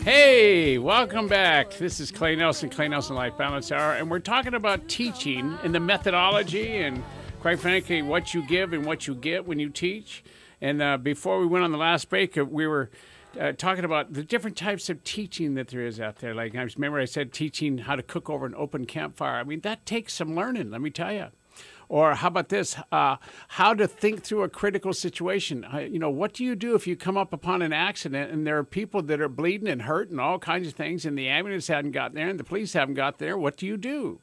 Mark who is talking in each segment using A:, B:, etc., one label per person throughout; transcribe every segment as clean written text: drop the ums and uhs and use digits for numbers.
A: Hey, welcome back. This is Clay Nelson Life Balance Hour, and we're talking about teaching and the methodology and, quite frankly, what you give and what you get when you teach. And before we went on the last break, we were talking about the different types of teaching that there is out there. Like, I remember I said teaching how to cook over an open campfire. I mean, that takes some learning, let me tell you. Or how about this? How to think through a critical situation. What do you do if you come up upon an accident and there are people that are bleeding and hurt and all kinds of things, and the ambulance hadn't gotten there and the police haven't got there? What do you do?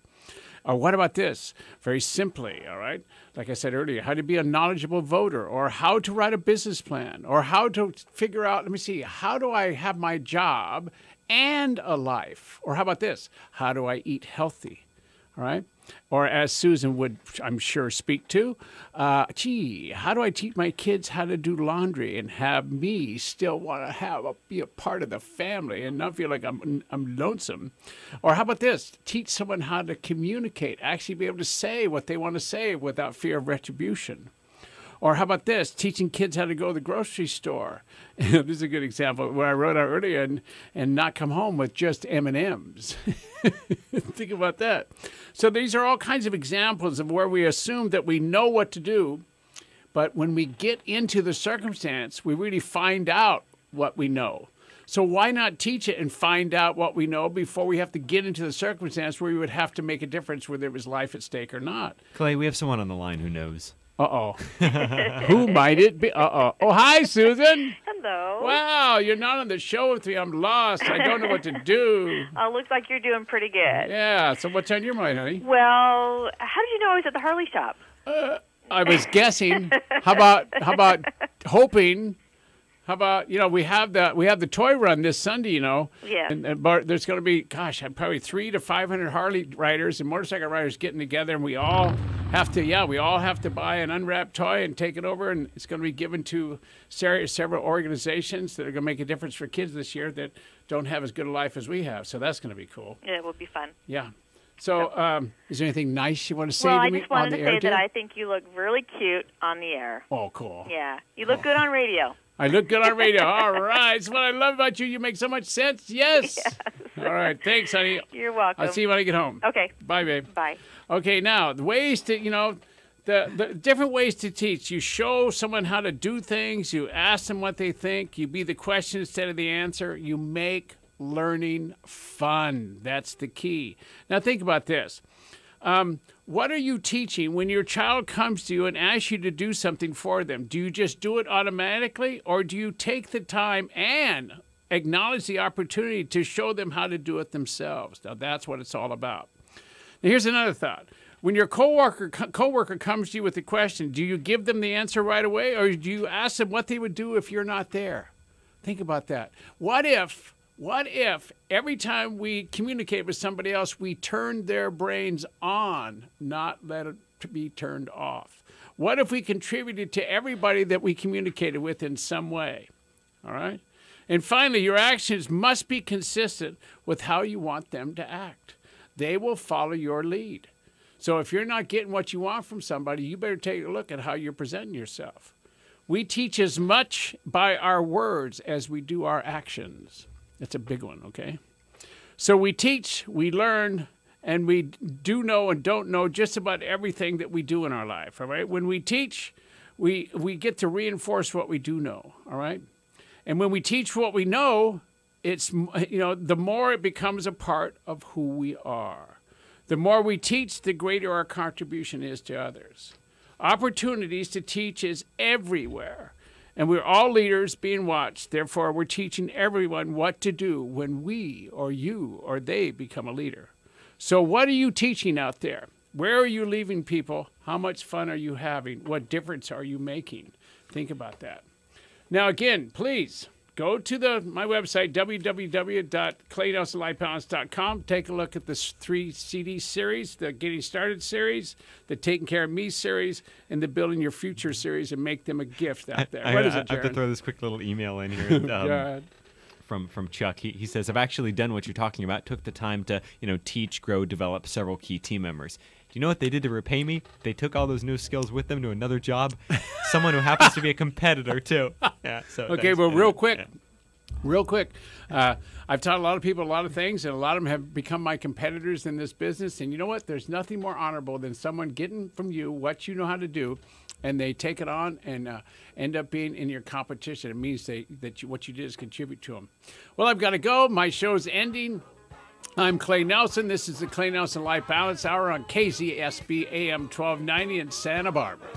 A: Or what about this? Very simply, all right? Like I said earlier, how to be a knowledgeable voter, or how to write a business plan, or how to figure out, how do I have my job and a life? Or how about this? How do I eat healthy? All right? Or as Susan would, I'm sure, speak to, how do I teach my kids how to do laundry and have me still want to be a part of the family and not feel like I'm lonesome? Or how about this? Teach someone how to communicate, actually be able to say what they want to say without fear of retribution. Or how about this? Teaching kids how to go to the grocery store. This is a good example where I wrote out earlier and not come home with just M&Ms. Think about that. So these are all kinds of examples of where we assume that we know what to do, but when we get into the circumstance, we really find out what we know. So why not teach it and find out what we know before we have to get into the circumstance where we would have to make a difference whether it was life at stake or not?
B: Clay, we have someone on the line who knows.
A: Uh-oh. Who might it be? Uh-oh. Oh, hi, Susan.
C: Hello.
A: Wow, you're not on the show with me. I'm lost. I don't know what to do.
C: Oh, looks like you're doing pretty good.
A: Yeah, so what's on your mind, honey?
C: Well, how did you know I was at the Harley shop?
A: I was guessing. How about hoping? How about, we have the toy run this Sunday,
C: Yeah.
A: And there's going to be, probably 300 to 500 Harley riders and motorcycle riders getting together, and we all have to buy an unwrapped toy and take it over, and it's going to be given to several organizations that are going to make a difference for kids this year that don't have as good a life as we have. So that's going to be cool.
C: Yeah, it will be fun.
A: Yeah. So, is there anything nice you want to say
C: to
A: me on the air?
C: Well, I just wanted to say that I think you look really cute on the air.
A: Oh, cool.
C: Yeah. You look good on radio.
A: I look good on radio. All right. That's what I love about you. You make so much sense. Yes. All right. Thanks, honey.
C: You're welcome.
A: I'll see you when I get home.
C: Okay.
A: Bye, babe.
C: Bye.
A: Okay, now, the ways to, the different ways to teach. You show someone how to do things. You ask them what they think. You be the question instead of the answer. You make learning fun. That's the key. Now, think about this. What are you teaching when your child comes to you and asks you to do something for them? Do you just do it automatically, or do you take the time and acknowledge the opportunity to show them how to do it themselves? Now, that's what it's all about. Now, here's another thought. When your coworker comes to you with a question, do you give them the answer right away, or do you ask them what they would do if you're not there? Think about that. What if every time we communicate with somebody else, we turn their brains on, not let it be turned off? What if we contributed to everybody that we communicated with in some way? All right? And finally, your actions must be consistent with how you want them to act. They will follow your lead. So if you're not getting what you want from somebody, you better take a look at how you're presenting yourself. We teach as much by our words as we do our actions. That's a big one, okay? So we teach, we learn, and we do know and don't know just about everything that we do in our life, all right? When we teach, we get to reinforce what we do know, all right? And when we teach what we know, it's, the more it becomes a part of who we are. The more we teach, the greater our contribution is to others. Opportunities to teach is everywhere. And we're all leaders being watched. Therefore, we're teaching everyone what to do when we or you or they become a leader. So what are you teaching out there? Where are you leaving people? How much fun are you having? What difference are you making? Think about that. Now, again, please go to my website, www.claynelsonlifebalance.com. Take a look at this 3 CD series, the Getting Started series, the Taking Care of Me series, and the Building Your Future series, and make them a gift out there. What is it, Jaron?
B: I have to throw this quick little email in here. From Chuck. He says, I've actually done what you're talking about, took the time to, teach, grow, develop several key team members. Do you know what they did to repay me? They took all those new skills with them to another job. Someone who happens to be a competitor, too. Yeah. So
A: okay, well, real quick.
B: Yeah.
A: Real quick, I've taught a lot of people a lot of things, and a lot of them have become my competitors in this business. And you know what? There's nothing more honorable than someone getting from you what you know how to do, and they take it on and end up being in your competition. It means what you did is contribute to them. Well, I've got to go. My show's ending. I'm Clay Nelson. This is the Clay Nelson Life Balance Hour on KZSB AM 1290 in Santa Barbara.